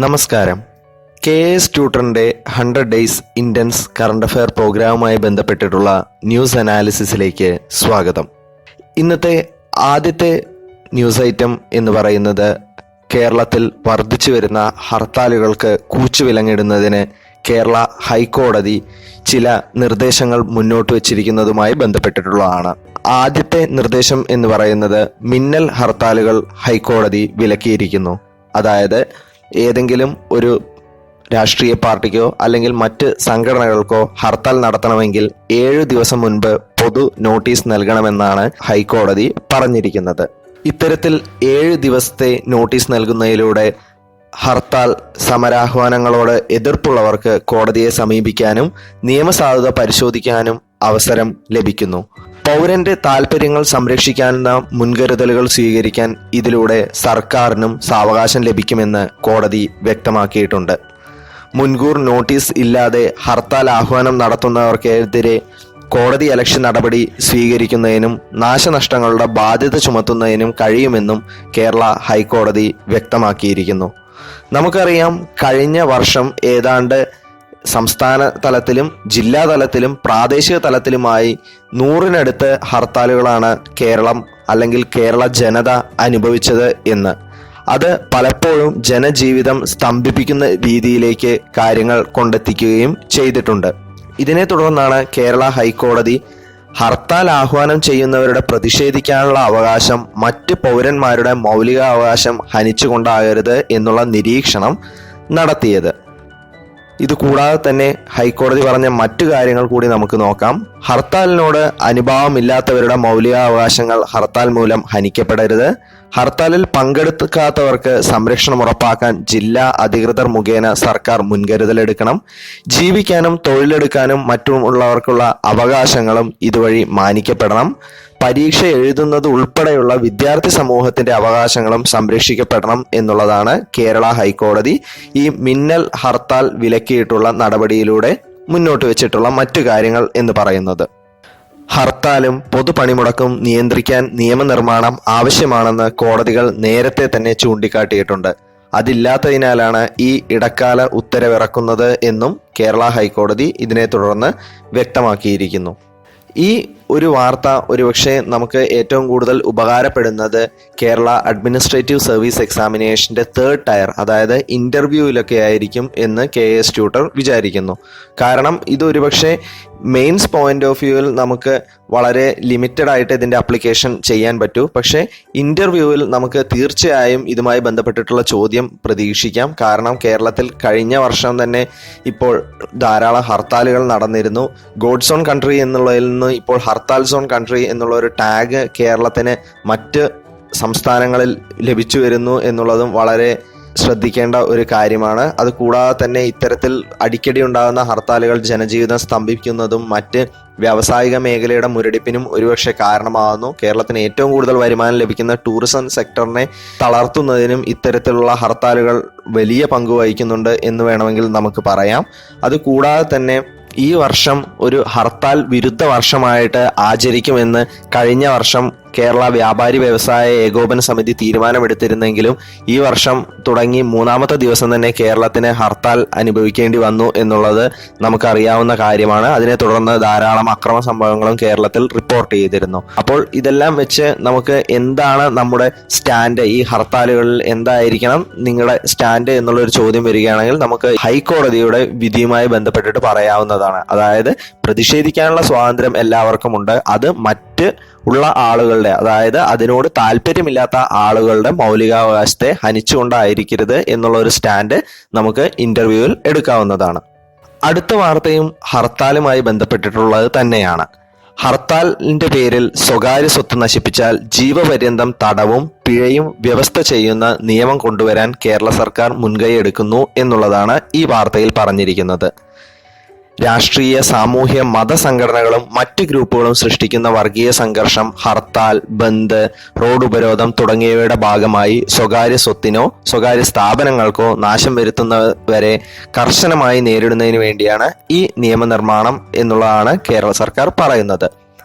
നമസ്കാരം. KS ട്യൂട്ടറിൻ്റെ 100 Days intense current affair പ്രോഗ്രാമുമായി ബന്ധപ്പെട്ടിട്ടുള്ള ന്യൂസ് അനാലിസിസിലേക്ക് സ്വാഗതം. ഇന്നത്തെ ആദ്യത്തെ ന്യൂസ് ഐറ്റം എന്ന് പറയുന്നത് കേരളത്തിൽ വർദ്ധിച്ചു വരുന്ന ഹർത്താലുകൾക്ക് കൂച്ചുവിലങ്ങിടുന്നതിന് കേരള ഹൈക്കോടതി ചില നിർദ്ദേശങ്ങൾ മുന്നോട്ട് വച്ചിരിക്കുന്നതുമായി ബന്ധപ്പെട്ടിട്ടുള്ളതാണ്. ആദ്യത്തെ നിർദ്ദേശം എന്ന് പറയുന്നത് മിന്നൽ ഹർത്താലുകൾ ഹൈക്കോടതി വിലക്കിയിരിക്കുന്നു. അതായത് ഏതെങ്കിലും ഒരു രാഷ്ട്രീയ പാർട്ടിക്കോ അല്ലെങ്കിൽ മറ്റ് സംഘടനകൾക്കോ ഹർത്താൽ നടത്തണമെങ്കിൽ 7 ദിവസം മുൻപ് പൊതു നോട്ടീസ് നൽകണമെന്നാണ് ഹൈക്കോടതി പറഞ്ഞിരിക്കുന്നത്. ഇത്തരത്തിൽ 7 ദിവസത്തെ നോട്ടീസ് നൽകുന്നതിലൂടെ ഹർത്താൽ സമരാഹ്വാനങ്ങളോട് എതിർപ്പുള്ളവർക്ക് കോടതിയെ സമീപിക്കാനും നിയമസാധുത പരിശോധിക്കാനും അവസരം ലഭിക്കുന്നു. പൗരന്റെ താൽപ്പര്യങ്ങൾ സംരക്ഷിക്കാനുള്ള മുൻകരുതലുകൾ സ്വീകരിക്കാൻ ഇതിലൂടെ സർക്കാരിനും സാവകാശം ലഭിക്കുമെന്ന് കോടതി വ്യക്തമാക്കിയിട്ടുണ്ട്. മുൻകൂർ നോട്ടീസ് ഇല്ലാതെ ഹർത്താൽ ആഹ്വാനം നടത്തുന്നവർക്കെതിരെ കോടതി അലക്ഷ്യ നടപടി സ്വീകരിക്കുന്നതിനും നാശനഷ്ടങ്ങളുടെ ബാധ്യത ചുമത്തുന്നതിനും കഴിയുമെന്നും കേരള ഹൈക്കോടതി വ്യക്തമാക്കിയിരിക്കുന്നു. നമുക്കറിയാം, കഴിഞ്ഞ വർഷം ഏതാണ്ട് സംസ്ഥാന തലത്തിലും ജില്ലാ തലത്തിലും പ്രാദേശിക തലത്തിലുമായി 100-നടുത്ത് ഹർത്താലുകളാണ് കേരളം അല്ലെങ്കിൽ കേരള ജനത അനുഭവിച്ചത് എന്ന്. അത് പലപ്പോഴും ജനജീവിതം സ്തംഭിപ്പിക്കുന്ന രീതിയിലേക്ക് കാര്യങ്ങൾ കൊണ്ടെത്തിക്കുകയും ചെയ്തിട്ടുണ്ട്. ഇതിനെ തുടർന്നാണ് കേരള ഹൈക്കോടതി ഹർത്താൽ ആഹ്വാനം ചെയ്യുന്നവരുടെ പ്രതിഷേധിക്കാനുള്ള അവകാശം മറ്റ് പൗരന്മാരുടെ മൗലികാവകാശം ഹനിച്ചുകൊണ്ടാകരുത് എന്നുള്ള നിരീക്ഷണം നടത്തിയത്. ഇതുകൂടാതെ തന്നെ ഹൈക്കോടതി പറഞ്ഞ മറ്റു കാര്യങ്ങൾ കൂടി നമുക്ക് നോക്കാം. ഹർത്താലിനോട് അനുഭാവമില്ലാത്തവരുടെ മൗലികാവകാശങ്ങൾ ഹർത്താൽ മൂലം ഹനിക്കപ്പെടരുത്. ഹർത്താലിൽ പങ്കെടുക്കാത്തവർക്ക് സംരക്ഷണം ഉറപ്പാക്കാൻ ജില്ലാ അധികൃതർ മുഖേന സർക്കാർ മുൻകരുതലെടുക്കണം. ജീവിക്കാനും തൊഴിലെടുക്കാനും മറ്റുമുള്ളവർക്കുള്ള അവകാശങ്ങളും ഇതുവഴി മാനിക്കപ്പെടണം. പരീക്ഷ എഴുതുന്നത് ഉൾപ്പെടെയുള്ള വിദ്യാർത്ഥി സമൂഹത്തിന്റെ അവകാശങ്ങളും സംരക്ഷിക്കപ്പെടണം എന്നുള്ളതാണ് കേരള ഹൈക്കോടതി ഈ മിന്നൽ ഹർത്താൽ വിലക്കിയിട്ടുള്ള നടപടിയിലൂടെ മുന്നോട്ട് വെച്ചിട്ടുള്ള മറ്റു കാര്യങ്ങൾ എന്ന് പറയുന്നത്. ഹർത്താലും പൊതുപണിമുടക്കും നിയന്ത്രിക്കാൻ നിയമനിർമ്മാണം ആവശ്യമാണെന്ന് കോടതികൾ നേരത്തെ തന്നെ ചൂണ്ടിക്കാട്ടിയിട്ടുണ്ട്. അതില്ലാത്തതിനാലാണ് ഈ ഇടക്കാല ഉത്തരവിറക്കുന്നത് എന്നും കേരള ഹൈക്കോടതി ഇതിനെ തുടർന്ന് വ്യക്തമാക്കിയിരിക്കുന്നു. ഈ ഒരു വാർത്ത ഒരുപക്ഷെ നമുക്ക് ഏറ്റവും കൂടുതൽ ഉപകാരപ്പെടുന്നത് കേരള അഡ്മിനിസ്ട്രേറ്റീവ് സർവീസ് എക്സാമിനേഷൻ്റെ 3rd ടയർ, അതായത് ഇൻ്റർവ്യൂവിലൊക്കെ ആയിരിക്കും എന്ന് KS ട്യൂട്ടർ വിചാരിക്കുന്നു. കാരണം ഇതൊരുപക്ഷെ മെയിൻസ് പോയിന്റ് ഓഫ് വ്യൂവിൽ നമുക്ക് വളരെ ലിമിറ്റഡ് ആയിട്ട് ഇതിൻ്റെ അപ്ലിക്കേഷൻ ചെയ്യാൻ പറ്റൂ. പക്ഷേ ഇൻ്റർവ്യൂവിൽ നമുക്ക് തീർച്ചയായും ഇതുമായി ബന്ധപ്പെട്ടിട്ടുള്ള ചോദ്യം പ്രതീക്ഷിക്കാം. കാരണം കേരളത്തിൽ കഴിഞ്ഞ വർഷം തന്നെ ഇപ്പോൾ ധാരാളം ഹർത്താലുകൾ നടന്നിരുന്നു. ഗോഡ്സ് ഓൺ കൺട്രി എന്നുള്ളതിൽ നിന്ന് ഇപ്പോൾ ഹർത്താൽ സോൺ കൺട്രി എന്നുള്ള ഒരു ടാഗ് കേരളത്തിന് മറ്റ് സംസ്ഥാനങ്ങളിൽ ലഭിച്ചു വരുന്നു എന്നുള്ളതും വളരെ ശ്രദ്ധിക്കേണ്ട ഒരു കാര്യമാണ്. അതുകൂടാതെ തന്നെ ഇത്തരത്തിൽ അടിക്കടി ഉണ്ടാകുന്ന ഹർത്താലുകൾ ജനജീവിതം സ്തംഭിക്കുന്നതും മറ്റ് വ്യാവസായിക മേഖലയുടെ മുരടിപ്പിനും ഒരുപക്ഷെ കാരണമാകുന്നു. കേരളത്തിന് ഏറ്റവും കൂടുതൽ വരുമാനം ലഭിക്കുന്ന ടൂറിസം സെക്ടറിനെ തളർത്തുന്നതിനും ഇത്തരത്തിലുള്ള ഹർത്താലുകൾ വലിയ പങ്ക് വഹിക്കുന്നുണ്ട് എന്ന് വേണമെങ്കിൽ നമുക്ക് പറയാം. അതുകൂടാതെ തന്നെ ഈ വർഷം ഒരു ഹർത്താൽ വിരുദ്ധ വർഷമായിട്ട് ആചരിക്കുമെന്ന് കഴിഞ്ഞ വർഷം കേരള വ്യാപാരി വ്യവസായ ഏകോപന സമിതി തീരുമാനമെടുത്തിരുന്നെങ്കിലും ഈ വർഷം തുടങ്ങി 3ാമത്തെ ദിവസം തന്നെ കേരളത്തിന് ഹർത്താൽ അനുഭവിക്കേണ്ടി വന്നു എന്നുള്ളത് നമുക്കറിയാവുന്ന കാര്യമാണ്. അതിനെ തുടർന്ന് ധാരാളം അക്രമ സംഭവങ്ങളും കേരളത്തിൽ റിപ്പോർട്ട് ചെയ്തിരുന്നു. അപ്പോൾ ഇതെല്ലാം വെച്ച് നമുക്ക് എന്താണ് നമ്മുടെ സ്റ്റാൻഡ്, ഈ ഹർത്താലുകളിൽ എന്തായിരിക്കണം നിങ്ങളുടെ സ്റ്റാൻഡ് എന്നുള്ളൊരു ചോദ്യം വരികയാണെങ്കിൽ നമുക്ക് ഹൈക്കോടതിയുടെ വിധിയുമായി ബന്ധപ്പെട്ടിട്ട് പറയാവുന്നതാണ്. അതായത് പ്രതിഷേധിക്കാനുള്ള സ്വാതന്ത്ര്യം എല്ലാവർക്കും ഉണ്ട്. അത് മറ്റ് ഉള്ള ആളുകളുടെ, അതായത് അതിനോട് താല്പര്യമില്ലാത്ത ആളുകളുടെ മൗലികാവകാശത്തെ ഹനിച്ചുകൊണ്ടായിരിക്കരുത് എന്നുള്ള ഒരു സ്റ്റാൻഡ് നമുക്ക് ഇന്റർവ്യൂവിൽ എടുക്കാവുന്നതാണ്. അടുത്ത വാർത്തയും ഹർത്താലുമായി ബന്ധപ്പെട്ടിട്ടുള്ളത് തന്നെയാണ്. ഹർത്താലിന്റെ പേരിൽ സ്വകാര്യ സ്വത്ത് നശിപ്പിച്ചാൽ ജീവപര്യന്തം തടവും പിഴയും വ്യവസ്ഥ ചെയ്യുന്ന നിയമം കൊണ്ടുവരാൻ കേരള സർക്കാർ മുൻകൈ എടുക്കുന്നു എന്നുള്ളതാണ് ഈ വാർത്തയിൽ പറഞ്ഞിരിക്കുന്നത്. രാഷ്ട്രീയ, സാമൂഹ്യ, മത സംഘടനകളും മറ്റ് ഗ്രൂപ്പുകളും സൃഷ്ടിക്കുന്ന വർഗീയ സംഘർഷം, ഹർത്താൽ, ബന്ദ്, റോഡ് ഉപരോധം തുടങ്ങിയവയുടെ ഭാഗമായി സ്വകാര്യ സ്വത്തിനോ സ്വകാര്യ സ്ഥാപനങ്ങൾക്കോ നാശം വരുത്തുന്നവരെ കർശനമായി നേരിടുന്നതിന് വേണ്ടിയാണ് ഈ നിയമനിർമ്മാണം എന്നുള്ളതാണ് കേരള സർക്കാർ പറയുന്നത്.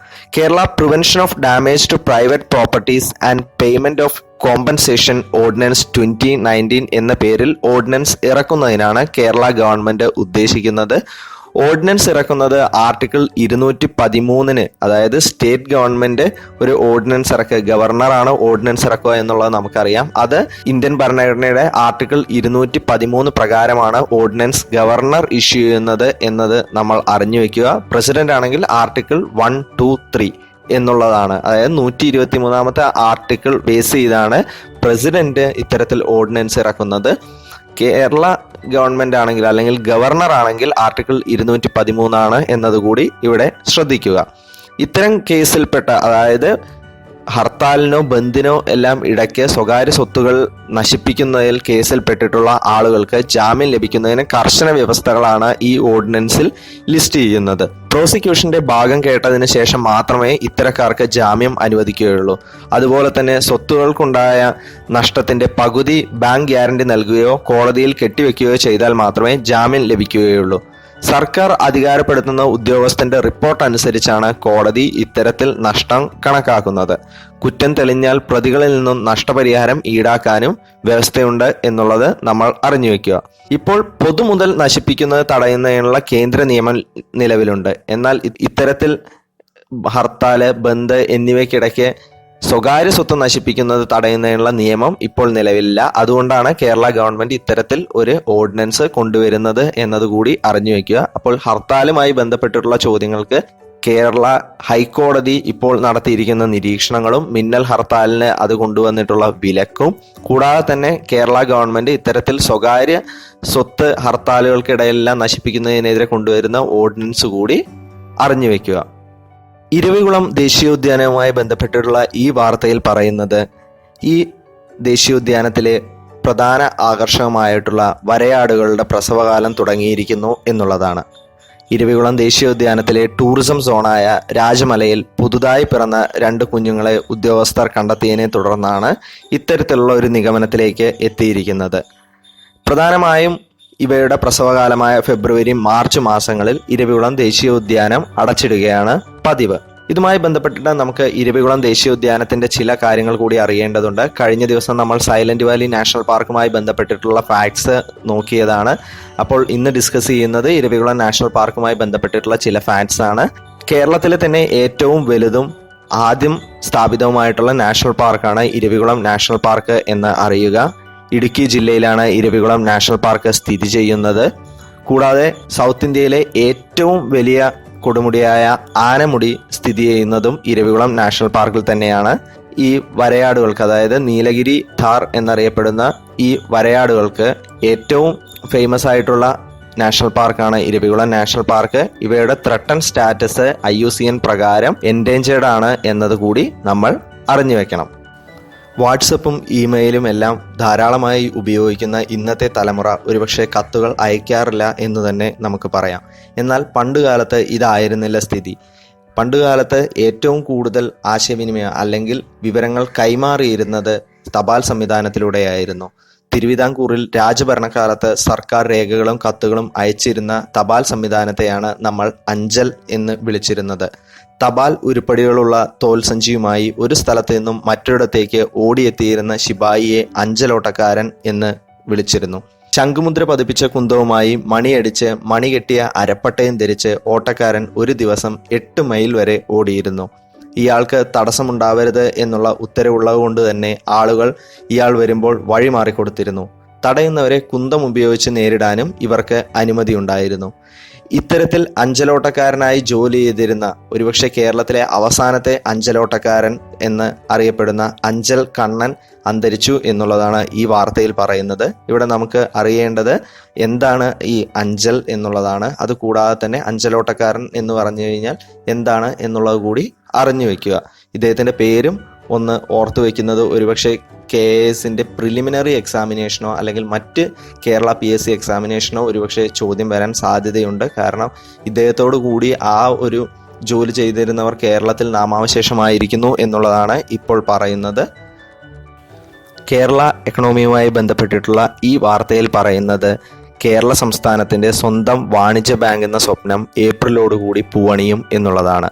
Kerala prevention of damage to private properties and payment of compensation ordinance 2019 എന്ന പേരിൽ ഓർഡിനൻസ് ഇറക്കുന്നതിനാണ് കേരള ഗവൺമെന്റ് ഉദ്ദേശിക്കുന്നത്. ഓർഡിനൻസ് ഇറക്കുന്നത് ആർട്ടിക്കിൾ 213, അതായത് സ്റ്റേറ്റ് ഗവൺമെന്റ് ഒരു ഓർഡിനൻസ് ഇറക്കുക, ഗവർണറാണ് ഓർഡിനൻസ് ഇറക്കുക എന്നുള്ളത് നമുക്കറിയാം. അത് ഇന്ത്യൻ ഭരണഘടനയുടെ ആർട്ടിക്കിൾ 213 പ്രകാരമാണ് ഓർഡിനൻസ് ഗവർണർ ഇഷ്യൂ ചെയ്യുന്നത് എന്നത് നമ്മൾ അറിഞ്ഞു വെക്കുക. പ്രസിഡന്റ് ആണെങ്കിൽ ആർട്ടിക്കിൾ 1, 2, 3 എന്നുള്ളതാണ്. അതായത് 123 ആർട്ടിക്കിൾ ബേസ് ചെയ്താണ് പ്രസിഡന്റ് ഇത്തരത്തിൽ ഓർഡിനൻസ് ഇറക്കുന്നത്. കേരള ഗവൺമെന്റ് ആണെങ്കിൽ അല്ലെങ്കിൽ ഗവർണർ ആണെങ്കിൽ ആർട്ടിക്കിൾ 213 എന്നതുകൂടി ഇവിടെ ശ്രദ്ധിക്കുക. ഇത്തരം കേസിൽപ്പെട്ട, അതായത് ഹർത്താലിനോ ബന്ദിനോ എല്ലാം ഇടയ്ക്ക് സ്വകാര്യ സ്വത്തുകൾ നശിപ്പിക്കുന്നതിൽ കേസിൽപ്പെട്ടിട്ടുള്ള ആളുകൾക്ക് ജാമ്യം ലഭിക്കുന്നതിന് കർശന വ്യവസ്ഥകളാണ് ഈ ഓർഡിനൻസിൽ ലിസ്റ്റ് ചെയ്യുന്നത്. പ്രോസിക്യൂഷന്റെ ഭാഗം കേട്ടതിന് ശേഷം മാത്രമേ ഇത്തരക്കാർക്ക് ജാമ്യം അനുവദിക്കുകയുള്ളൂ. അതുപോലെ തന്നെ സ്വത്തുക്കൾക്കുണ്ടായ നഷ്ടത്തിന്റെ പകുതി ബാങ്ക് ഗ്യാരണ്ടി നൽകുകയോ കോടതിയിൽ കെട്ടിവെക്കുകയോ ചെയ്താൽ മാത്രമേ ജാമ്യം ലഭിക്കുകയുള്ളൂ. സർക്കാർ അധികാരപ്പെടുത്തുന്ന ഉദ്യോഗസ്ഥന്റെ റിപ്പോർട്ട് അനുസരിച്ചാണ് കോടതി ഇത്തരത്തിൽ നഷ്ടം കണക്കാക്കുന്നത്. കുറ്റം തെളിഞ്ഞാൽ പ്രതികളിൽ നിന്നും നഷ്ടപരിഹാരം ഈടാക്കാനും വ്യവസ്ഥയുണ്ട് എന്നുള്ളത് നമ്മൾ അറിഞ്ഞു വെക്കുക. ഇപ്പോൾ പൊതുമുതൽ നശിപ്പിക്കുന്നത് തടയുന്നതിനുള്ള കേന്ദ്ര നിയമം നിലവിലുണ്ട്. എന്നാൽ ഇത്തരത്തിൽ ഹർത്താല്, ബന്ദ് എന്നിവയ്ക്കിടയ്ക്ക് സ്വകാര്യ സ്വത്ത് നശിപ്പിക്കുന്നത് തടയുന്നതിനുള്ള നിയമം ഇപ്പോൾ നിലവിലില്ല. അതുകൊണ്ടാണ് കേരള ഗവൺമെന്റ് ഇത്തരത്തിൽ ഒരു ഓർഡിനൻസ് കൊണ്ടുവരുന്നത് എന്നതുകൂടി അറിഞ്ഞു വെക്കുക. അപ്പോൾ ഹർത്താലുമായി ബന്ധപ്പെട്ടിട്ടുള്ള ചോദ്യങ്ങൾക്ക് കേരള ഹൈക്കോടതി ഇപ്പോൾ നടത്തിയിരിക്കുന്ന നിരീക്ഷണങ്ങളും മിന്നൽ ഹർത്താലിന് അത് കൊണ്ടുവന്നിട്ടുള്ള വിലക്കും, കൂടാതെ തന്നെ കേരള ഗവൺമെന്റ് ഇത്തരത്തിൽ സ്വകാര്യ സ്വത്ത് ഹർത്താലുകൾക്കിടയിലെല്ലാം നശിപ്പിക്കുന്നതിനെതിരെ കൊണ്ടുവരുന്ന ഓർഡിനൻസ് കൂടി അറിഞ്ഞു വെക്കുക. ഇരവികുളം ദേശീയോദ്യാനവുമായി ബന്ധപ്പെട്ടിട്ടുള്ള ഈ വാർത്തയിൽ പറയുന്നത്, ഈ ദേശീയോദ്യാനത്തിലെ പ്രധാന ആകർഷകമായിട്ടുള്ള വരയാടുകളുടെ പ്രസവകാലം തുടങ്ങിയിരിക്കുന്നു എന്നുള്ളതാണ്. ഇരവികുളം ദേശീയോദ്യാനത്തിലെ ടൂറിസം സോണായ രാജമലയിൽ പുതുതായി പിറന്ന 2 കുഞ്ഞുങ്ങളെ ഉദ്യോഗസ്ഥർ കണ്ടെത്തിയതിനെ തുടർന്നാണ് ഇത്തരത്തിലുള്ള ഒരു നിഗമനത്തിലേക്ക് എത്തിയിരിക്കുന്നത്. പ്രധാനമായും ഇവയുടെ പ്രസവകാലമായ ഫെബ്രുവരി, മാർച്ച് മാസങ്ങളിൽ ഇരവികുളം ദേശീയോദ്യാനം അടച്ചിടുകയാണ് പതിവ്. ഇതുമായി ബന്ധപ്പെട്ടിട്ട് നമുക്ക് ഇരവികുളം ദേശീയോദ്യാനത്തിന്റെ ചില കാര്യങ്ങൾ കൂടി അറിയേണ്ടതുണ്ട്. കഴിഞ്ഞ ദിവസം നമ്മൾ സൈലന്റ് വാലി നാഷണൽ പാർക്കുമായി ബന്ധപ്പെട്ടിട്ടുള്ള ഫാക്ട്സ് നോക്കിയതാണ്. അപ്പോൾ ഇന്ന് ഡിസ്കസ് ചെയ്യുന്നത് ഇരവികുളം നാഷണൽ പാർക്കുമായി ബന്ധപ്പെട്ടിട്ടുള്ള ചില ഫാക്ട്സ് ആണ്. കേരളത്തിലെ തന്നെ ഏറ്റവും വലുതും ആദ്യം സ്ഥാപിതവുമായിട്ടുള്ള നാഷണൽ പാർക്കാണ് ഇരവികുളം നാഷണൽ പാർക്ക് എന്ന് അറിയുക. ഇടുക്കി ജില്ലയിലാണ് ഇരവികുളം നാഷണൽ പാർക്ക് സ്ഥിതി ചെയ്യുന്നത്. കൂടാതെ സൗത്ത് ഇന്ത്യയിലെ ഏറ്റവും വലിയ കൊടുമുടിയായ ആനമുടി സ്ഥിതി ചെയ്യുന്നതും ഇരവികുളം നാഷണൽ പാർക്കിൽ തന്നെയാണ്. ഈ വരയാടുകൾക്ക്, അതായത് നീലഗിരി ഥാർ എന്നറിയപ്പെടുന്ന ഈ വരയാടുകൾക്ക് ഏറ്റവും ഫേമസ് ആയിട്ടുള്ള നാഷണൽ പാർക്കാണ് ഇരവികുളം നാഷണൽ പാർക്ക്. ഇവയുടെ ത്രട്ടൺ സ്റ്റാറ്റസ് IUCN പ്രകാരം എൻഡേഞ്ചേർഡ് ആണ് എന്നത് കൂടി നമ്മൾ അറിഞ്ഞു വെക്കണം. വാട്സപ്പും ഇമെയിലും എല്ലാം ധാരാളമായി ഉപയോഗിക്കുന്ന ഇന്നത്തെ തലമുറ ഒരുപക്ഷെ കത്തുകൾ അയക്കാറില്ല എന്ന് തന്നെ നമുക്ക് പറയാം. എന്നാൽ പണ്ടുകാലത്ത് ഇതായിരുന്നില്ല സ്ഥിതി. പണ്ടുകാലത്ത് ഏറ്റവും കൂടുതൽ ആശയവിനിമയം അല്ലെങ്കിൽ വിവരങ്ങൾ കൈമാറിയിരുന്നത് തപാൽ സംവിധാനത്തിലൂടെയായിരുന്നു. തിരുവിതാംകൂറിൽ രാജഭരണകാലത്ത് സർക്കാർ രേഖകളും കത്തുകളും അയച്ചിരുന്ന തപാൽ സംവിധാനത്തെയാണ് നമ്മൾ അഞ്ചൽ എന്ന് വിളിച്ചിരുന്നത്. തപാൽ ഉരുപ്പടികളുള്ള തോൽസഞ്ചിയുമായി ഒരു സ്ഥലത്ത് നിന്നും മറ്റൊരിടത്തേക്ക് ഓടിയെത്തിയിരുന്ന ശിപായിയെ അഞ്ചലോട്ടക്കാരൻ എന്ന് വിളിച്ചിരുന്നു. ശംഖുമുദ്ര പതിപ്പിച്ച കുന്തവുമായി മണിയടിച്ച് മണി കെട്ടിയ അരപ്പട്ടയും ധരിച്ച് ഓട്ടക്കാരൻ ഒരു ദിവസം 8 മൈൽ വരെ ഓടിയിരുന്നു. ഇയാൾക്ക് തടസ്സമുണ്ടാവരുത് എന്നുള്ള ഉത്തരവുള്ളത് കൊണ്ട് തന്നെ ആളുകൾ ഇയാൾ വരുമ്പോൾ വഴി മാറിക്കൊടുത്തിരുന്നു. തടയുന്നവരെ കുന്തം ഉപയോഗിച്ച് നേരിടാനും ഇവർക്ക് അനുമതിയുണ്ടായിരുന്നു. ഇത്തരത്തിൽ അഞ്ചലോട്ടക്കാരനായി ജോലി ചെയ്തിരുന്ന, ഒരുപക്ഷെ കേരളത്തിലെ അവസാനത്തെ അഞ്ചലോട്ടക്കാരൻ എന്ന് അറിയപ്പെടുന്ന അഞ്ചൽ കണ്ണൻ അന്തരിച്ചു എന്നുള്ളതാണ് ഈ വാർത്തയിൽ പറയുന്നത്. ഇവിടെ നമുക്ക് അറിയേണ്ടത് എന്താണ് ഈ അഞ്ചൽ എന്നുള്ളതാണ്. അതുകൂടാതെ തന്നെ അഞ്ചലോട്ടക്കാരൻ എന്ന് പറഞ്ഞു കഴിഞ്ഞാൽ എന്താണ് എന്നുള്ളത് കൂടി അറിഞ്ഞു വെക്കുക. ഇദ്ദേഹത്തിൻ്റെ പേരും ഒന്ന് ഓർത്തു വയ്ക്കുന്നത് ഒരുപക്ഷെ KS പ്രിലിമിനറി എക്സാമിനേഷനോ അല്ലെങ്കിൽ മറ്റ് കേരള PSC എക്സാമിനേഷനോ ഒരുപക്ഷെ ചോദ്യം വരാൻ സാധ്യതയുണ്ട്. കാരണം ഇദ്ദേഹത്തോടു കൂടി ആ ഒരു ജോലി ചെയ്തിരുന്നവർ കേരളത്തിൽ നാമാവശേഷമായിരിക്കുന്നു എന്നുള്ളതാണ് ഇപ്പോൾ പറയുന്നത്. കേരള എക്കണോമിയുമായി ബന്ധപ്പെട്ടിട്ടുള്ള ഈ വാർത്തയിൽ പറയുന്നത് കേരള സംസ്ഥാനത്തിൻ്റെ സ്വന്തം വാണിജ്യ ബാങ്ക് എന്ന സ്വപ്നം ഏപ്രിലോടുകൂടി പൂവണിയും എന്നുള്ളതാണ്.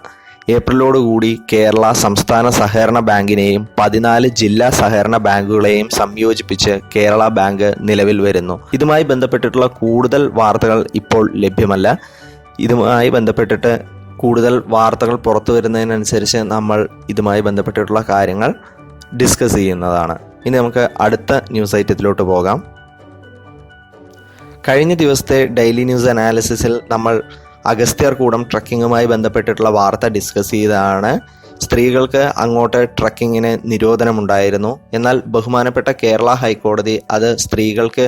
ഏപ്രിലോടുകൂടി കേരള സംസ്ഥാന സഹകരണ ബാങ്കിനെയും 14 ജില്ലാ സഹകരണ ബാങ്കുകളെയും സംയോജിപ്പിച്ച് കേരള ബാങ്ക് നിലവിൽ വരുന്നു. ഇതുമായി ബന്ധപ്പെട്ടിട്ടുള്ള കൂടുതൽ വാർത്തകൾ ഇപ്പോൾ ലഭ്യമല്ല. ഇതുമായി ബന്ധപ്പെട്ടിട്ട് കൂടുതൽ വാർത്തകൾ പുറത്തു വരുന്നതിനനുസരിച്ച് നമ്മൾ ഇതുമായി ബന്ധപ്പെട്ടിട്ടുള്ള കാര്യങ്ങൾ ഡിസ്കസ് ചെയ്യുന്നതാണ്. ഇനി നമുക്ക് അടുത്ത ന്യൂസ് ഐറ്റത്തിലോട്ട് പോകാം. കഴിഞ്ഞ ദിവസത്തെ ഡെയിലി ന്യൂസ് അനാലിസിസിൽ നമ്മൾ അഗസ്ത്യർകൂടം ട്രക്കിങ്ങുമായി ബന്ധപ്പെട്ടിട്ടുള്ള വാർത്ത ഡിസ്കസ് ചെയ്തതാണ്. സ്ത്രീകൾക്ക് അങ്ങോട്ട് ട്രക്കിങ്ങിന് നിരോധനമുണ്ടായിരുന്നു. എന്നാൽ ബഹുമാനപ്പെട്ട കേരള ഹൈക്കോടതി അത് സ്ത്രീകൾക്ക്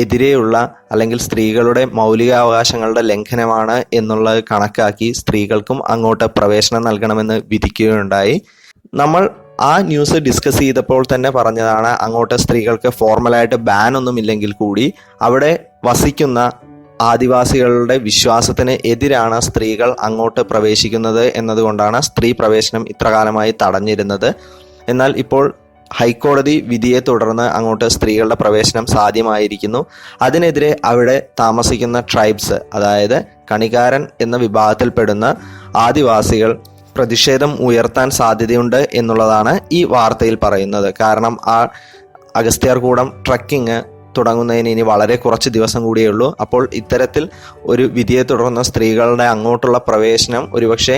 എതിരെയുള്ള അല്ലെങ്കിൽ സ്ത്രീകളുടെ മൗലികാവകാശങ്ങളുടെ ലംഘനമാണ് എന്നുള്ളത് കണക്കാക്കി സ്ത്രീകൾക്കും അങ്ങോട്ട് പ്രവേശനം നൽകണമെന്ന് വിധിക്കുകയുണ്ടായി. നമ്മൾ ആ ന്യൂസ് ഡിസ്കസ് ചെയ്തപ്പോൾ തന്നെ പറഞ്ഞതാണ്, അങ്ങോട്ട് സ്ത്രീകൾക്ക് ഫോർമലായിട്ട് ബാൻ ഒന്നുമില്ലെങ്കിൽ കൂടി അവിടെ വസിക്കുന്ന ആദിവാസികളുടെ വിശ്വാസത്തിന് എതിരാണ് സ്ത്രീകൾ അങ്ങോട്ട് പ്രവേശിക്കുന്നത് എന്നതുകൊണ്ടാണ് സ്ത്രീ പ്രവേശനം ഇത്രകാലമായി തടഞ്ഞിരുന്നത്. എന്നാൽ ഇപ്പോൾ ഹൈക്കോടതി വിധിയെ തുടർന്ന് അങ്ങോട്ട് സ്ത്രീകളുടെ പ്രവേശനം സാധ്യമായിരിക്കുന്നു. അതിനെതിരെ അവിടെ താമസിക്കുന്ന ട്രൈബ്സ്, അതായത് കണികാരൻ എന്ന വിഭാഗത്തിൽപ്പെടുന്ന ആദിവാസികൾ പ്രതിഷേധം ഉയർത്താൻ സാധ്യതയുണ്ട് എന്നുള്ളതാണ് ഈ വാർത്തയിൽ പറയുന്നത്. കാരണം ആ അഗസ്ത്യാർകൂടം ട്രക്കിങ് തുടങ്ങുന്നതിന് ഇനി വളരെ കുറച്ച് ദിവസം കൂടിയേ ഉള്ളൂ. അപ്പോൾ ഇത്തരത്തിൽ ഒരു വിധിയെ തുടർന്ന് സ്ത്രീകളുടെ അങ്ങോട്ടുള്ള പ്രവേശനം ഒരുപക്ഷെ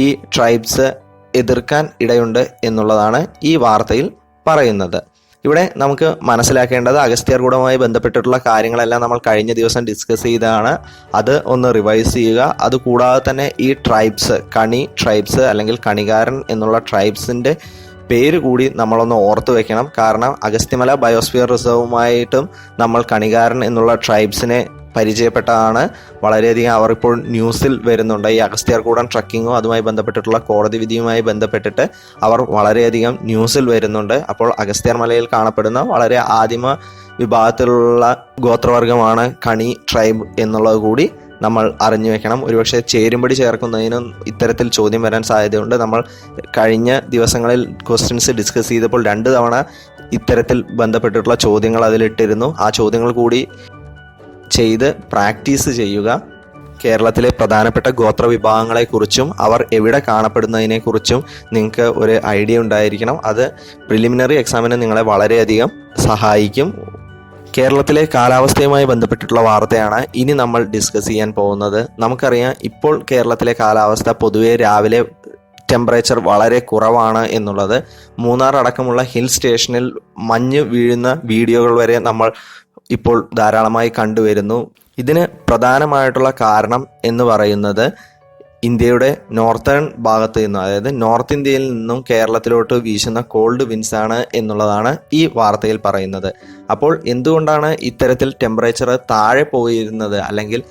ഈ ട്രൈബ്സ് എതിർക്കാൻ ഇടയുണ്ട് എന്നുള്ളതാണ് ഈ വാർത്തയിൽ പറയുന്നത്. ഇവിടെ നമുക്ക് മനസ്സിലാക്കേണ്ടത് അഗസ്ത്യാർകൂടവുമായി ബന്ധപ്പെട്ടിട്ടുള്ള കാര്യങ്ങളെല്ലാം നമ്മൾ കഴിഞ്ഞ ദിവസം ഡിസ്കസ് ചെയ്തതാണ്. അത് ഒന്ന് റിവൈസ് ചെയ്യുക. അതുകൂടാതെ തന്നെ ഈ ട്രൈബ്സ്, കണി ട്രൈബ്സ് അല്ലെങ്കിൽ കണികാരൻ എന്നുള്ള ട്രൈബ്സിൻ്റെ പേര് കൂടി നമ്മളൊന്ന് ഓർത്തു വെക്കണം. കാരണം അഗസ്ത്യമല ബയോസ്ഫിയർ റിസർവുമായിട്ടും നമ്മൾ കണികാരൻ എന്നുള്ള ട്രൈബ്സിനെ പരിചയപ്പെട്ടതാണ്. വളരെയധികം അവർ ഇപ്പോൾ ന്യൂസിൽ വരുന്നുണ്ട്. ഈ അഗസ്ത്യാർകൂടം ട്രക്കിങ്ങും അതുമായി ബന്ധപ്പെട്ടിട്ടുള്ള കോടതി വിധിയുമായി ബന്ധപ്പെട്ടിട്ട് അവർ വളരെയധികം ന്യൂസിൽ വരുന്നുണ്ട്. അപ്പോൾ അഗസ്ത്യാർ മലയിൽ കാണപ്പെടുന്ന വളരെ ആദിമ വിഭാഗത്തിലുള്ള ഗോത്രവർഗമാണ് കണി ട്രൈബ് എന്നുള്ളത് കൂടി നമ്മൾ അറിഞ്ഞു വെക്കണം. ഒരുപക്ഷെ ചേരുംപടി ചേർക്കുന്നതിനും ഇത്തരത്തിൽ ചോദ്യം വരാൻ സാധ്യതയുണ്ട്. നമ്മൾ കഴിഞ്ഞ ദിവസങ്ങളിൽ ക്വസ്റ്റ്യൻസ് ഡിസ്കസ് ചെയ്തപ്പോൾ 2 തവണ ഇത്തരത്തിൽ ബന്ധപ്പെട്ടിട്ടുള്ള ചോദ്യങ്ങൾ അതിലിട്ടിരുന്നു. ആ ചോദ്യങ്ങൾ കൂടി ചെയ്ത് പ്രാക്ടീസ് ചെയ്യുക. കേരളത്തിലെ പ്രധാനപ്പെട്ട ഗോത്രവിഭാഗങ്ങളെക്കുറിച്ചും അവർ എവിടെ കാണപ്പെടുന്നതിനെക്കുറിച്ചും നിങ്ങൾക്ക് ഒരു ഐഡിയ ഉണ്ടായിരിക്കണം. അത് പ്രിലിമിനറി എക്സാമിന് നിങ്ങളെ വളരെയധികം സഹായിക്കും. കേരളത്തിലെ കാലാവസ്ഥയുമായി ബന്ധപ്പെട്ടിട്ടുള്ള വാർത്തയാണ് ഇനി നമ്മൾ ഡിസ്കസ് ചെയ്യാൻ പോകുന്നത്. നമുക്കറിയാം, ഇപ്പോൾ കേരളത്തിലെ കാലാവസ്ഥ പൊതുവെ രാവിലെ ടെമ്പറേച്ചർ വളരെ കുറവാണ് എന്നുള്ളത്. മൂന്നാർ അടക്കമുള്ള ഹിൽ സ്റ്റേഷനിൽ മഞ്ഞ് വീഴുന്ന വീഡിയോകൾ വരെ നമ്മൾ ഇപ്പോൾ ധാരാളമായി കണ്ടുവരുന്നു. ഇതിന് പ്രധാനമായിട്ടുള്ള കാരണം എന്ന് പറയുന്നത് ഇന്ത്യയുടെ നോർത്തേൺ ഭാഗത്ത് നിന്നും, അതായത് നോർത്ത് ഇന്ത്യയിൽ നിന്നും കേരളത്തിലോട്ട് വീശുന്ന കോൾഡ് വിൻസ് ആണ് എന്നുള്ളതാണ് ഈ വാർത്തയിൽ പറയുന്നത്. അപ്പോൾ എന്തുകൊണ്ടാണ് ഇത്തരത്തിൽ ടെമ്പറേച്ചർ താഴെ പോയിരുന്നത്, അല്ലെങ്കിൽ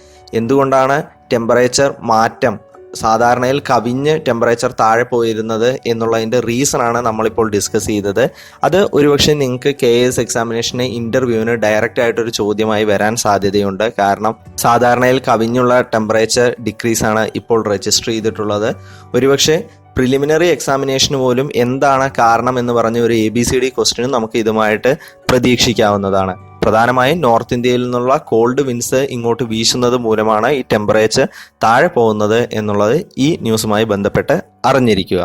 എന്തുകൊണ്ടാണ് ടെമ്പറേച്ചർ മാറ്റം സാധാരണയിൽ കവിഞ്ഞ് ടെമ്പറേച്ചർ താഴെ പോയിരുന്നത് എന്നുള്ളതിൻ്റെ റീസണാണ് നമ്മളിപ്പോൾ ഡിസ്കസ് ചെയ്തത്. അത് ഒരുപക്ഷെ നിങ്ങൾക്ക് KS എക്സാമിനേഷന് ഇൻ്റർവ്യൂവിന് ഡയറക്റ്റ് ആയിട്ടൊരു ചോദ്യമായി വരാൻ സാധ്യതയുണ്ട്. കാരണം സാധാരണയിൽ കവിഞ്ഞുള്ള ടെമ്പറേച്ചർ ഡിക്രീസ് ആണ് ഇപ്പോൾ രജിസ്റ്റർ ചെയ്തിട്ടുള്ളത്. ഒരുപക്ഷെ പ്രിലിമിനറി എക്സാമിനേഷന് പോലും എന്താണ് കാരണം എന്ന് പറഞ്ഞ ഒരു ABCD ക്വസ്റ്റ്യനും നമുക്ക് ഇതുമായിട്ട് പ്രതീക്ഷിക്കാവുന്നതാണ്. പ്രധാനമായും നോർത്ത് ഇന്ത്യയിൽ നിന്നുള്ള കോൾഡ് വിൻസ് ഇങ്ങോട്ട് വീശുന്നത് മൂലമാണ് ഈ ടെമ്പറേച്ചർ താഴെ പോകുന്നത് എന്നുള്ളത് ഈ ന്യൂസുമായി ബന്ധപ്പെട്ട് അറിഞ്ഞിരിക്കുക.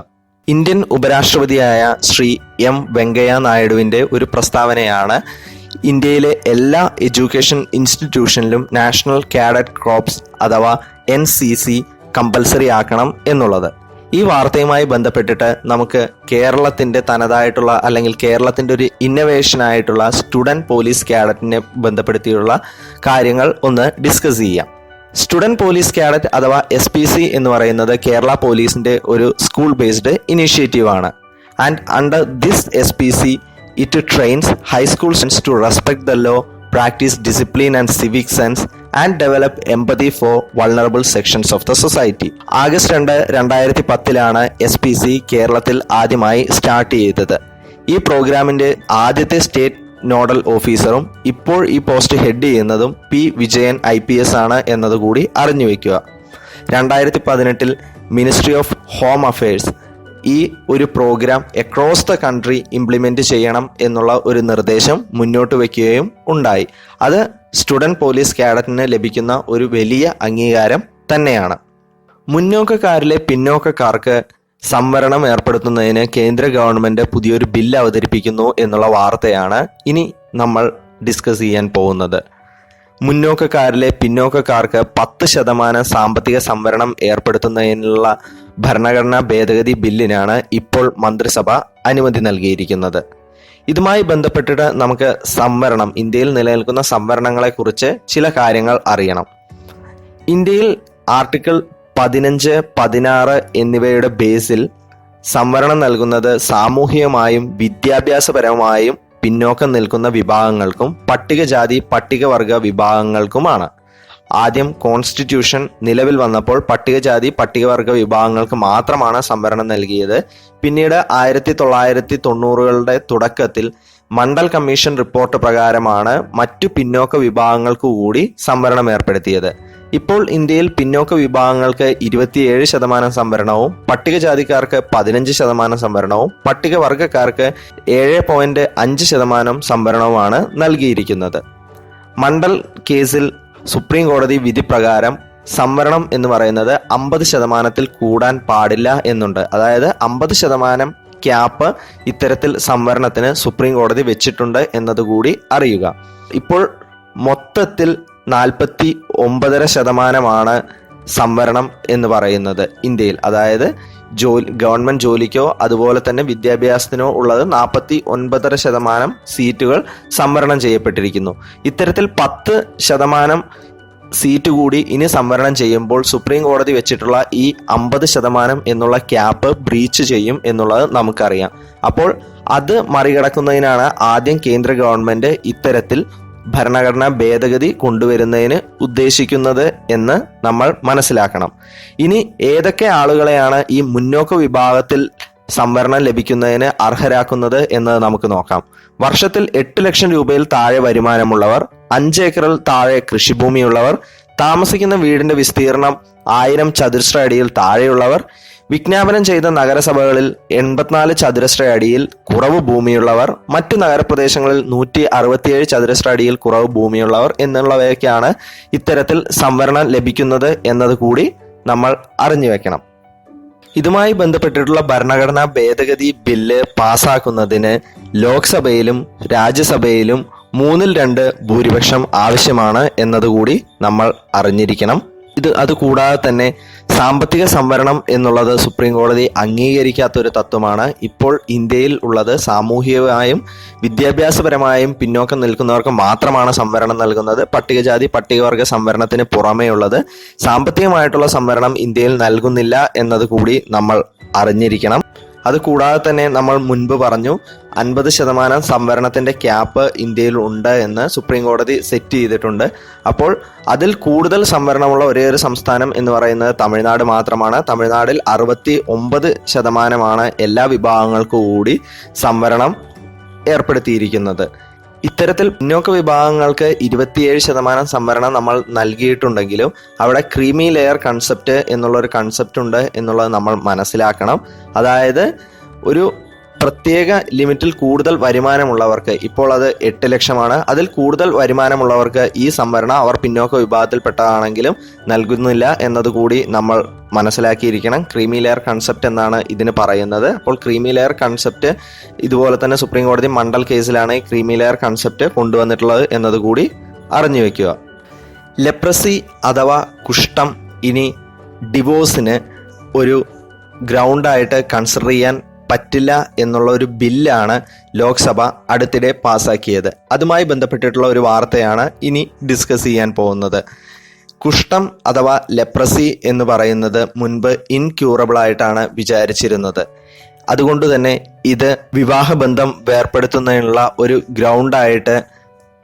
ഇന്ത്യൻ ഉപരാഷ്ട്രപതിയായ ശ്രീ M. വെങ്കയ്യ നായിഡുവിൻ്റെ ഒരു പ്രസ്താവനയാണ് ഇന്ത്യയിലെ എല്ലാ എഡ്യൂക്കേഷൻ ഇൻസ്റ്റിറ്റ്യൂഷനിലും നാഷണൽ കാഡറ്റ് കോർപ്സ് അഥവാ NCC കമ്പൽസറി ആക്കണം എന്നുള്ളത്. ഈ വാർത്തയുമായി ബന്ധപ്പെട്ടിട്ട് നമുക്ക് കേരളത്തിൻ്റെ തനതായിട്ടുള്ള അല്ലെങ്കിൽ കേരളത്തിൻ്റെ ഒരു ഇന്നവേഷനായിട്ടുള്ള സ്റ്റുഡൻറ് പോലീസ് കാഡറ്റിനെ ബന്ധപ്പെടുത്തിയുള്ള കാര്യങ്ങൾ ഒന്ന് ഡിസ്കസ് ചെയ്യാം. സ്റ്റുഡൻറ് പോലീസ് കാഡറ്റ് അഥവാ SPC എന്ന് പറയുന്നത് കേരള പോലീസിൻ്റെ ഒരു സ്കൂൾ ബേസ്ഡ് ഇനീഷ്യേറ്റീവ് ആണ്. And under this SPC it trains high school students to respect the law, practice discipline and civic sense, and develop empathy for vulnerable sections of the society. August 2, 2010 SPC കേരളത്തിൽ ആദ്യമായി start ചെയ്തത്. ഈ പ്രോഗ്രാമിന്റെ ആദ്യത്തെ state nodal ഓഫീസറും ഇപ്പോൾ ഈ post head ചെയ്യുന്നതും P. വിജയൻ IPS ആണ് എന്നതുകൂടി അറിഞ്ഞു വയ്ക്കുക. 2018 മിനിസ്ട്രി ഓഫ് ഹോം അഫയേഴ്സ് ഈ ഒരു programme across the country implement ചെയ്യണം എന്നുള്ള ഒരു നിർദ്ദേശം മുന്നോട്ട് വയ്ക്കുകയും ഉണ്ടായി. അത് സ്റ്റുഡൻറ് പോലീസ് കാഡറ്റിന് ലഭിക്കുന്ന ഒരു വലിയ അംഗീകാരം തന്നെയാണ്. മുന്നോക്കക്കാരിലെ പിന്നോക്കക്കാർക്ക് സംവരണം ഏർപ്പെടുത്തുന്നതിന് കേന്ദ്ര ഗവൺമെന്റ് പുതിയൊരു ബില്ല് അവതരിപ്പിക്കുന്നു എന്നുള്ള വാർത്തയാണ് ഇനി നമ്മൾ ഡിസ്കസ് ചെയ്യാൻ പോകുന്നത്. മുന്നോക്കക്കാരിലെ പിന്നോക്കക്കാർക്ക് 10% സാമ്പത്തിക സംവരണം ഏർപ്പെടുത്തുന്നതിനുള്ള ഭരണഘടനാ ഭേദഗതി ബില്ലിനാണ് ഇപ്പോൾ മന്ത്രിസഭ അനുമതി നൽകിയിരിക്കുന്നത്. ഇതുമായി ബന്ധപ്പെട്ടിട്ട് നമുക്ക് സംവരണം, ഇന്ത്യയിൽ നിലനിൽക്കുന്ന സംവരണങ്ങളെക്കുറിച്ച് ചില കാര്യങ്ങൾ അറിയണം. ഇന്ത്യയിൽ ആർട്ടിക്കിൾ 15, 16 എന്നിവയുടെ ബേസിൽ സംവരണം നൽകുന്നത് സാമൂഹികമായും വിദ്യാഭ്യാസപരമായും പിന്നോക്കം നിൽക്കുന്ന വിഭാഗങ്ങൾക്കും പട്ടികജാതി പട്ടികവർഗ വിഭാഗങ്ങൾക്കുമാണ്. ആദ്യം കോൺസ്റ്റിറ്റ്യൂഷൻ നിലവിൽ വന്നപ്പോൾ പട്ടികജാതി പട്ടികവർഗ വിഭാഗങ്ങൾക്ക് മാത്രമാണ് സംവരണം നൽകിയത്. പിന്നീട് 1990കളുടെ തുടക്കത്തിൽ മണ്ഡൽ കമ്മീഷൻ റിപ്പോർട്ട് പ്രകാരമാണ് മറ്റു പിന്നോക്ക വിഭാഗങ്ങൾക്ക് കൂടി സംവരണം ഏർപ്പെടുത്തിയത്. ഇപ്പോൾ ഇന്ത്യയിൽ പിന്നോക്ക വിഭാഗങ്ങൾക്ക് 27% സംവരണവും പട്ടികജാതിക്കാർക്ക് 15% സംവരണവും പട്ടികവർഗക്കാർക്ക് 7.5% സംവരണവുമാണ് നൽകിയിരിക്കുന്നത്. മണ്ഡൽ കേസിൽ സുപ്രീം കോടതി വിധി പ്രകാരം സംവരണം എന്ന് പറയുന്നത് 50% കൂടാൻ പാടില്ല എന്നുണ്ട്. അതായത് 50% ക്യാപ്പ് ഇത്തരത്തിൽ സംവരണത്തിന് സുപ്രീം കോടതി വെച്ചിട്ടുണ്ട് എന്നതുകൂടി അറിയുക. ഇപ്പോൾ മൊത്തത്തിൽ 49.5% സംവരണം എന്ന് പറയുന്നത് ഇന്ത്യയിൽ. അതായത് ഗവൺമെന്റ് ജോലിക്കോ അതുപോലെ തന്നെ വിദ്യാഭ്യാസത്തിനോ ഉള്ളത് 49.5% സീറ്റുകൾ സംവരണം ചെയ്യപ്പെട്ടിരിക്കുന്നു. ഇത്തരത്തിൽ 10% സീറ്റ് കൂടി ഇനി സംവരണം ചെയ്യുമ്പോൾ സുപ്രീം കോടതി വെച്ചിട്ടുള്ള ഈ 50% എന്നുള്ള ക്യാപ്പ് ബ്രീച്ച് ചെയ്യും എന്നുള്ളത് നമുക്കറിയാം. അപ്പോൾ അത് മറികടക്കുന്നതിനാണ് ആദ്യം കേന്ദ്ര ഗവൺമെന്റ് ഇത്തരത്തിൽ ഭരണഘടനാ ഭേദഗതി കൊണ്ടുവരുന്നതിന് ഉദ്ദേശിക്കുന്നത് എന്ന് നമ്മൾ മനസ്സിലാക്കണം. ഇനി ഏതൊക്കെ ആളുകളെയാണ് ഈ മുന്നോക്ക വിഭാഗത്തിൽ സംവരണം ലഭിക്കുന്നതിന് അർഹരാക്കുന്നത് എന്ന് നമുക്ക് നോക്കാം. വർഷത്തിൽ 8 ലക്ഷം രൂപയിൽ താഴെ വരുമാനമുള്ളവർ, 5 ഏക്കറിൽ താഴെ കൃഷിഭൂമിയുള്ളവർ, താമസിക്കുന്ന വീടിന്റെ വിസ്തീർണം 1000 ചതുരശ്ര അടിയിൽ താഴെയുള്ളവർ, വിജ്ഞാപനം ചെയ്ത നഗരസഭകളിൽ 84 ചതുരശ്ര അടിയിൽ കുറവ് ഭൂമിയുള്ളവർ, മറ്റു നഗരപ്രദേശങ്ങളിൽ 167 ചതുരശ്ര അടിയിൽ കുറവ് ഭൂമിയുള്ളവർ എന്നുള്ളവയൊക്കെയാണ് ഇത്തരത്തിൽ സംവരണം ലഭിക്കുന്നത് എന്നത് കൂടി നമ്മൾ അറിഞ്ഞു വെക്കണം. ഇതുമായി ബന്ധപ്പെട്ടിട്ടുള്ള ഭരണഘടനാ ഭേദഗതി ബില്ല് പാസാക്കുന്നതിന് ലോക്സഭയിലും രാജ്യസഭയിലും 2/3 ഭൂരിപക്ഷം ആവശ്യമാണ് എന്നതുകൂടി നമ്മൾ അറിഞ്ഞിരിക്കണം. അതുകൂടാതെ തന്നെ സാമ്പത്തിക സംവരണം എന്നുള്ളത് സുപ്രീം കോടതി അംഗീകരിക്കാത്തൊരു തത്വമാണ്. ഇപ്പോൾ ഇന്ത്യയിൽ ഉള്ളത് സാമൂഹികമായും വിദ്യാഭ്യാസപരമായും പിന്നോക്കം നിൽക്കുന്നവർക്ക് മാത്രമാണ് സംവരണം നൽകുന്നത്. പട്ടികജാതി പട്ടികവർഗ സംവരണത്തിന് പുറമേയുള്ളത് സാമ്പത്തികമായിട്ടുള്ള സംവരണം ഇന്ത്യയിൽ നൽകുന്നില്ല എന്നത് കൂടി നമ്മൾ അറിഞ്ഞിരിക്കണം. അതുകൂടാതെ തന്നെ നമ്മൾ മുൻപ് പറഞ്ഞു 50% സംവരണത്തിന്റെ ക്യാപ്പ് ഇന്ത്യയിൽ ഉണ്ട് എന്ന് സുപ്രീം കോടതി സെറ്റ് ചെയ്തിട്ടുണ്ട്. അപ്പോൾ അതിൽ കൂടുതൽ സംവരണമുള്ള ഒരേ ഒരു സംസ്ഥാനം എന്ന് പറയുന്നത് തമിഴ്നാട് മാത്രമാണ്. തമിഴ്നാടിൽ 69% എല്ലാ വിഭാഗങ്ങൾക്കും കൂടി സംവരണം ഏർപ്പെടുത്തിയിരിക്കുന്നത്. ഇത്തരത്തിൽ പിന്നോക്ക വിഭാഗങ്ങൾക്ക് 27% സംവരണം നമ്മൾ നൽകിയിട്ടുണ്ടെങ്കിലും അവിടെ ക്രീമി ലെയർ കൺസെപ്റ്റ് എന്നുള്ളൊരു കൺസെപ്റ്റ് ഉണ്ട് എന്നുള്ളത് നമ്മൾ മനസ്സിലാക്കണം. അതായത് ഒരു പ്രത്യേക ലിമിറ്റിൽ കൂടുതൽ വരുമാനമുള്ളവർക്ക്, ഇപ്പോൾ അത് 8 ലക്ഷമാണ്, അതിൽ കൂടുതൽ വരുമാനമുള്ളവർക്ക് ഈ സംവരണം അവർ പിന്നോക്ക വിഭാഗത്തിൽപ്പെട്ടതാണെങ്കിലും നൽകുന്നില്ല എന്നതുകൂടി നമ്മൾ മനസ്സിലാക്കിയിരിക്കണം. ക്രീമി ലെയർ കൺസെപ്റ്റ് എന്നാണ് ഇതിന് പറയുന്നത്. അപ്പോൾ ക്രീമി ലെയർ കൺസെപ്റ്റ് ഇതുപോലെ തന്നെ സുപ്രീം കോടതി മണ്ഡൽ കേസിലാണ് ഈ ക്രീമി ലെയർ കൺസെപ്റ്റ് കൊണ്ടുവന്നിട്ടുള്ളത് എന്നതുകൂടി അറിഞ്ഞു വെക്കുക. ലെപ്രസി അഥവാ കുഷ്ഠം ഇനി ഡിവോഴ്സിന് ഒരു ഗ്രൗണ്ടായിട്ട് കൺസിഡർ ചെയ്യാൻ പറ്റില്ല എന്നുള്ള ഒരു ബില്ലാണ് ലോക്സഭ അടുത്തിടെ പാസാക്കിയത്. അതുമായി ബന്ധപ്പെട്ടിട്ടുള്ള ഒരു വാർത്തയാണ് ഇനി ഡിസ്കസ് ചെയ്യാൻ പോകുന്നത്. കുഷ്ഠം അഥവാ ലെപ്രസി എന്ന് പറയുന്നത് മുൻപ് ഇൻക്യൂറബിൾ ആയിട്ടാണ് വിചാരിച്ചിരുന്നത്. അതുകൊണ്ട് തന്നെ ഇത് വിവാഹബന്ധം വേർപ്പെടുത്തുന്നതിനുള്ള ഒരു ഗ്രൗണ്ടായിട്ട്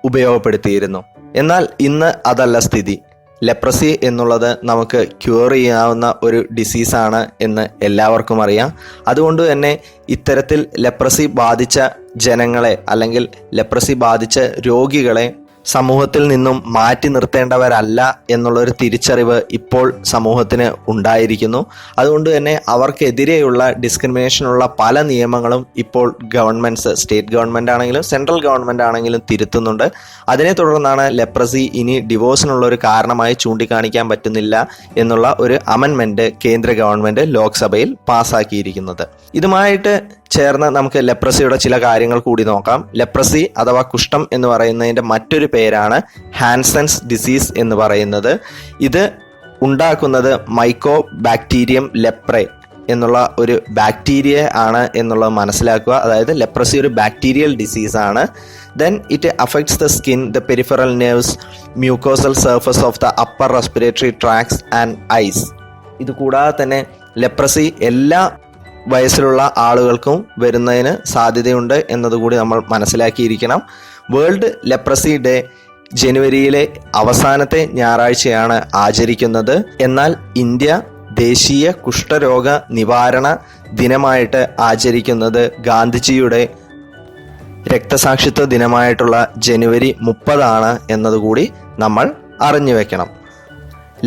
ഉപയോഗപ്പെടുത്തിയിരുന്നു. എന്നാൽ ഇന്ന് അതല്ല സ്ഥിതി. ലെപ്രസി എന്നുള്ളത് നമുക്ക് ക്യൂർ ചെയ്യാവുന്ന ഒരു ഡിസീസാണ് എന്ന് എല്ലാവർക്കും അറിയാം. അതുകൊണ്ട് തന്നെ ഇത്തരത്തിൽ ലെപ്രസി ബാധിച്ച ജനങ്ങളെ അല്ലെങ്കിൽ ലെപ്രസി ബാധിച്ച രോഗികളെ സമൂഹത്തിൽ നിന്നും മാറ്റി നിർത്തേണ്ടവരല്ല എന്നുള്ളൊരു തിരിച്ചറിവ് ഇപ്പോൾ സമൂഹത്തിന് ഉണ്ടായിരിക്കുന്നു. അതുകൊണ്ട് തന്നെ അവർക്കെതിരെയുള്ള ഡിസ്ക്രിമിനേഷനുള്ള പല നിയമങ്ങളും ഇപ്പോൾ ഗവൺമെൻറ്റ്സ്, സ്റ്റേറ്റ് ഗവൺമെൻറ് ആണെങ്കിലും സെൻട്രൽ ഗവൺമെൻറ് ആണെങ്കിലും തിരുത്തുന്നുണ്ട്. അതിനെ തുടർന്നാണ് ലെപ്രസി ഇനി ഡിവോഴ്സിനുള്ള ഒരു കാരണമായി ചൂണ്ടിക്കാണിക്കാൻ പറ്റുന്നില്ല എന്നുള്ള ഒരു അമെൻമെൻറ്റ് കേന്ദ്ര ഗവൺമെൻറ് ലോക്സഭയിൽ പാസ്സാക്കിയിരിക്കുന്നത്. ഇതുമായിട്ട് ചേർന്ന് നമുക്ക് ലെപ്രസിയുടെ ചില കാര്യങ്ങൾ കൂടി നോക്കാം. ലെപ്രസി അഥവാ കുഷ്ഠം എന്ന് പറയുന്നതിൻ്റെ മറ്റൊരു പേരാണ് ഹാൻസൻസ് ഡിസീസ് എന്ന് പറയുന്നത്. ഇത് ഉണ്ടാക്കുന്നത് മൈക്കോ ബാക്ടീരിയം ലെപ്രെ എന്നുള്ള ഒരു ബാക്ടീരിയ ആണ് എന്നുള്ളത് മനസ്സിലാക്കുക. അതായത് ലെപ്രസി ഒരു bacterial ഡിസീസാണ്. Then it affects the skin, the peripheral nerves, mucosal surface of the upper respiratory tracts and eyes. ഇത് കൂടാതെ തന്നെ ലെപ്രസി എല്ലാ വയസ്സിലുള്ള ആളുകൾക്കും വരുന്നതിന് സാധ്യതയുണ്ട് എന്നതുകൂടി നമ്മൾ മനസ്സിലാക്കിയിരിക്കണം. വേൾഡ് ലെപ്രസി ഡേ ജനുവരിയിലെ അവസാനത്തെ ഞായറാഴ്ചയാണ് ആചരിക്കുന്നത്. എന്നാൽ ഇന്ത്യ ദേശീയ കുഷ്ഠരോഗ നിവാരണ ദിനമായിട്ട് ആചരിക്കുന്നത് ഗാന്ധിജിയുടെ രക്തസാക്ഷിത്വ ദിനമായിട്ടുള്ള ജനുവരി 30 എന്നതുകൂടി നമ്മൾ അറിഞ്ഞു വെക്കണം.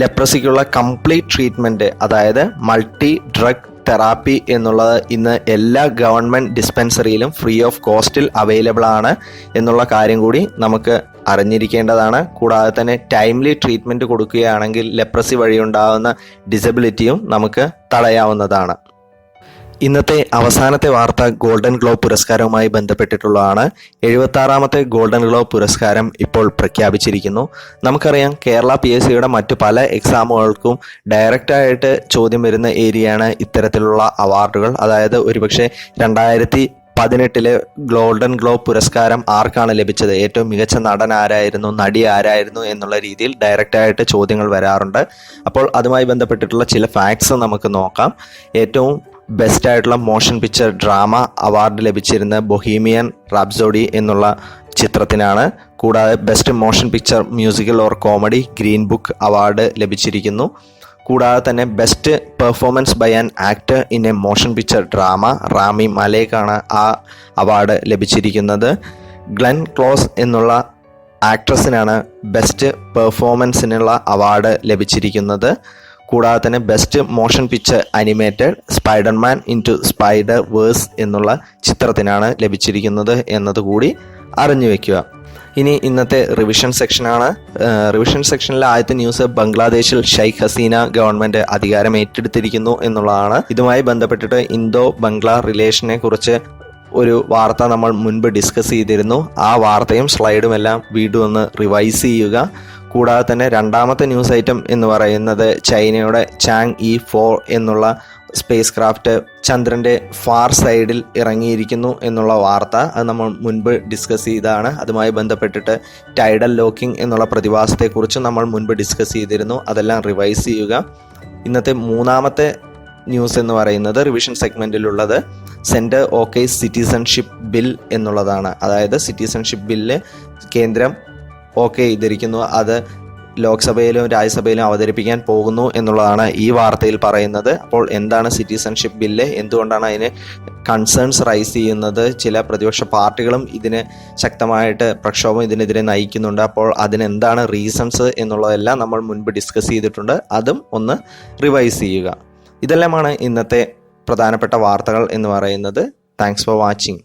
ലെപ്രസിക്കുള്ള കംപ്ലീറ്റ് ട്രീറ്റ്മെൻറ്റ്, അതായത് മൾട്ടി ഡ്രഗ് തെറാപ്പി എന്നുള്ളത് ഇന്ന് എല്ലാ ഗവൺമെൻറ് ഡിസ്പെൻസറിയിലും ഫ്രീ ഓഫ് കോസ്റ്റിൽ അവൈലബിൾ ആണ് എന്നുള്ള കാര്യം കൂടി നമുക്ക് അറിഞ്ഞിരിക്കേണ്ടതാണ്. കൂടാതെ തന്നെ ടൈംലി ട്രീറ്റ്മെൻറ്റ് കൊടുക്കുകയാണെങ്കിൽ ലെപ്രസി വഴിയുണ്ടാകുന്ന ഡിസബിലിറ്റിയും നമുക്ക് തടയാവുന്നതാണ്. ഇന്നത്തെ അവസാനത്തെ വാർത്ത ഗോൾഡൻ ഗ്ലോബ് പുരസ്കാരവുമായി ബന്ധപ്പെട്ടിട്ടുള്ളതാണ്. 76ാമത്തെ ഗോൾഡൻ ഗ്ലോബ് പുരസ്കാരം ഇപ്പോൾ പ്രഖ്യാപിച്ചിരിക്കുന്നു. നമുക്കറിയാം കേരള PSCയുടെ മറ്റു പല എക്സാമുകൾക്കും ഡയറക്റ്റായിട്ട് ചോദ്യം വരുന്ന ഏരിയയാണ് ഇത്തരത്തിലുള്ള അവാർഡുകൾ. അതായത് ഒരുപക്ഷെ 2018 ഗോൾഡൻ ഗ്ലോബ് പുരസ്കാരം ആർക്കാണ് ലഭിച്ചത്, ഏറ്റവും മികച്ച നടൻ ആരായിരുന്നു, നടി ആരായിരുന്നു എന്നുള്ള രീതിയിൽ ഡയറക്റ്റായിട്ട് ചോദ്യങ്ങൾ വരാറുണ്ട്. അപ്പോൾ അതുമായി ബന്ധപ്പെട്ടിട്ടുള്ള ചില ഫാക്ട്സ് നമുക്ക് നോക്കാം. ഏറ്റവും ബെസ്റ്റ് ആയിട്ടുള്ള മോഷൻ പിക്ചർ ഡ്രാമ അവാർഡ് ലഭിച്ചിരുന്ന ബൊഹീമിയൻ റാപ്സോഡി എന്നുള്ള ചിത്രത്തിനാണ്. കൂടാതെ best motion picture musical or comedy Green Book award ലഭിച്ചിരിക്കുന്നു. കൂടാതെ തന്നെ best performance by an actor in a motion picture drama Rami മലേക്കാണ് ആ അവാർഡ് ലഭിച്ചിരിക്കുന്നത്. ഗ്ലെൻ ക്ലോസ് എന്നുള്ള ആക്ട്രസിനാണ് ബെസ്റ്റ് പെർഫോമൻസിനുള്ള അവാർഡ് ലഭിച്ചിരിക്കുന്നത്. കൂടാതെ തന്നെ best motion picture animated Spider Man into Spider Verse എന്നുള്ള ചിത്രത്തിനാണ് ലഭിച്ചിരിക്കുന്നത് എന്നതുകൂടി അറിഞ്ഞു വെക്കുക. ഇനി ഇന്നത്തെ റിവിഷൻ സെക്ഷനാണ്. റിവിഷൻ സെക്ഷനിലെ ആദ്യത്തെ ന്യൂസ് ബംഗ്ലാദേശിൽ ഷെയ്ഖ് ഹസീന ഗവൺമെൻറ് അധികാരം ഏറ്റെടുത്തിരിക്കുന്നു എന്നുള്ളതാണ്. ഇതുമായി ബന്ധപ്പെട്ടിട്ട് ഇന്തോ ബംഗ്ലാ റിലേഷനെ കുറിച്ച് ഒരു വാർത്ത നമ്മൾ മുൻപ് ഡിസ്കസ് ചെയ്തിരുന്നു. ആ വാർത്തയും സ്ലൈഡും എല്ലാം വീണ്ടും ഒന്ന് റിവൈസ് ചെയ്യുക. കൂടാതെ തന്നെ രണ്ടാമത്തെ ന്യൂസ് ഐറ്റം എന്ന് പറയുന്നത് ചൈനയുടെ ചാങ് E4 എന്നുള്ള സ്പേസ് ക്രാഫ്റ്റ് ചന്ദ്രൻ്റെ ഫാർ സൈഡിൽ ഇറങ്ങിയിരിക്കുന്നു എന്നുള്ള വാർത്ത. അത് നമ്മൾ മുൻപ് ഡിസ്കസ് ചെയ്തതാണ്. അതുമായി ബന്ധപ്പെട്ടിട്ട് ടൈഡൽ ലോക്കിംഗ് എന്നുള്ള പ്രതിഭാസത്തെക്കുറിച്ച് നമ്മൾ മുൻപ് ഡിസ്കസ് ചെയ്തിരുന്നു. അതെല്ലാം റിവൈസ് ചെയ്യുക. ഇന്നത്തെ മൂന്നാമത്തെ ന്യൂസ് എന്ന് പറയുന്നത് റിവിഷൻ സെഗ്മെൻറ്റിലുള്ളത് സെൻറ്റർ ഓക്കെ സിറ്റിസൺഷിപ്പ് ബിൽ എന്നുള്ളതാണ്. അതായത് സിറ്റിസൺഷിപ്പ് ബില്ല് കേന്ദ്രം ഓക്കെ ചെയ്തിരിക്കുന്നു. അത് ലോക്സഭയിലും രാജ്യസഭയിലും അവതരിപ്പിക്കാൻ പോകുന്നു എന്നുള്ളതാണ് ഈ വാർത്തയിൽ പറയുന്നത്. അപ്പോൾ എന്താണ് സിറ്റിസൺഷിപ്പ് ബില്ല്, എന്തുകൊണ്ടാണ് അതിന് കൺസേൺസ് റൈസ് ചെയ്യുന്നത്, ചില പ്രതിപക്ഷ പാർട്ടികളും ഇതിന് ശക്തമായിട്ട് പ്രക്ഷോഭം ഇതിനെതിരെ നയിക്കുന്നുണ്ട്. അപ്പോൾ അതിനെന്താണ് റീസൺസ് എന്നുള്ളതെല്ലാം നമ്മൾ മുൻപ് ഡിസ്കസ് ചെയ്തിട്ടുണ്ട്. അതും ഒന്ന് റിവൈസ് ചെയ്യുക. ഇതെല്ലാമാണ് ഇന്നത്തെ പ്രധാനപ്പെട്ട വാർത്തകൾ എന്ന് പറയുന്നത്. Thanks for watching.